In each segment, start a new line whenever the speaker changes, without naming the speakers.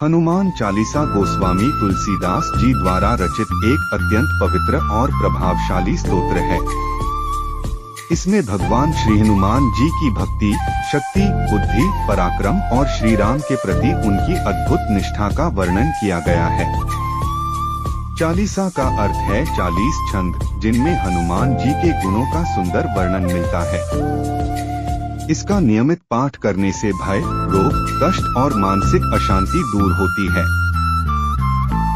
हनुमान चालीसा गोस्वामी तुलसीदास जी द्वारा रचित एक अत्यंत पवित्र और प्रभावशाली स्तोत्र है। इसमें भगवान श्री हनुमान जी की भक्ति, शक्ति, बुद्धि, पराक्रम और श्री राम के प्रति उनकी अद्भुत निष्ठा का वर्णन किया गया है। चालीसा का अर्थ है 40 छंद, जिनमें हनुमान जी के गुणों का सुंदर वर्णन मिलता है। इसका नियमित पाठ करने से भय, रोग, कष्ट और मानसिक अशांति दूर होती है।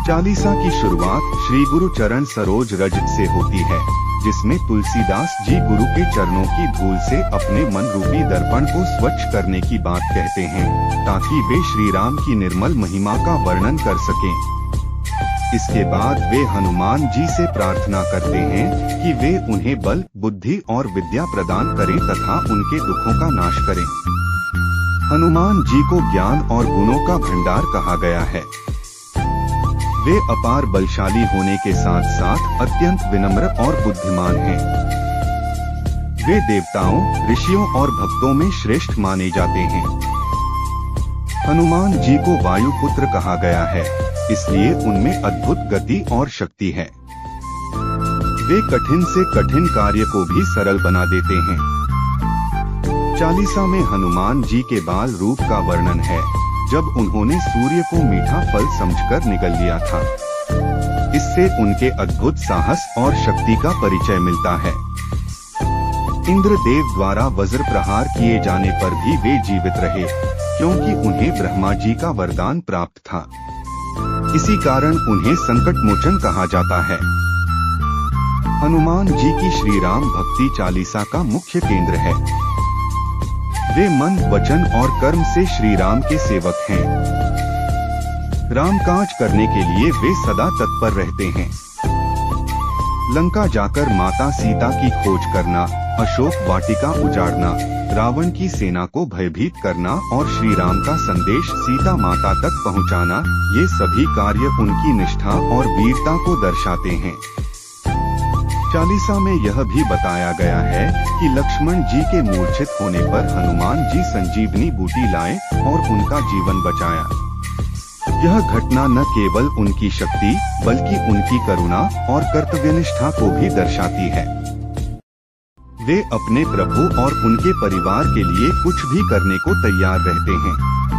चालीसा की शुरुआत श्री गुरु चरण सरोज रज से होती है, जिसमें तुलसीदास जी गुरु के चरणों की धूल से अपने मन रूपी दर्पण को स्वच्छ करने की बात कहते हैं, ताकि वे श्री राम की निर्मल महिमा का वर्णन कर सकें। इसके बाद वे हनुमान जी से प्रार्थना करते हैं कि वे उन्हें बल, बुद्धि और विद्या प्रदान करें तथा उनके दुखों का नाश करें। हनुमान जी को ज्ञान और गुणों का भंडार कहा गया है। वे अपार बलशाली होने के साथ साथ अत्यंत विनम्र और बुद्धिमान हैं। वे देवताओं, ऋषियों और भक्तों में श्रेष्ठ माने जाते हैं। हनुमान जी को वायुपुत्र कहा गया है, इसलिए उनमें अद्भुत गति और शक्ति है। वे कठिन से कठिन कार्य को भी सरल बना देते हैं। चालीसा में हनुमान जी के बाल रूप का वर्णन है, जब उन्होंने सूर्य को मीठा फल समझकर निगल लिया था। इससे उनके अद्भुत साहस और शक्ति का परिचय मिलता है। इंद्रदेव द्वारा वज्र प्रहार किए जाने पर भी वे जीवित रहे, क्योंकि उन्हें ब्रह्मा जी का वरदान प्राप्त था। इसी कारण उन्हें संकट मोचन कहा जाता है। हनुमान जी की श्री राम भक्ति चालीसा का मुख्य केंद्र है। वे मन, वचन और कर्म से श्री राम के सेवक हैं। राम काज करने के लिए वे सदा तत्पर रहते हैं। लंका जाकर माता सीता की खोज करना, अशोक वाटिका उजाड़ना, रावण की सेना को भयभीत करना और श्री राम का संदेश सीता माता तक पहुंचाना, ये सभी कार्य उनकी निष्ठा और वीरता को दर्शाते हैं। चालीसा में यह भी बताया गया है कि लक्ष्मण जी के मूर्छित होने पर हनुमान जी संजीवनी बूटी लाए और उनका जीवन बचाया। यह घटना न केवल उनकी शक्ति बल्कि उनकी करुणा और कर्तव्यनिष्ठा को भी दर्शाती है। वे अपने प्रभु और उनके परिवार के लिए कुछ भी करने को तैयार रहते हैं।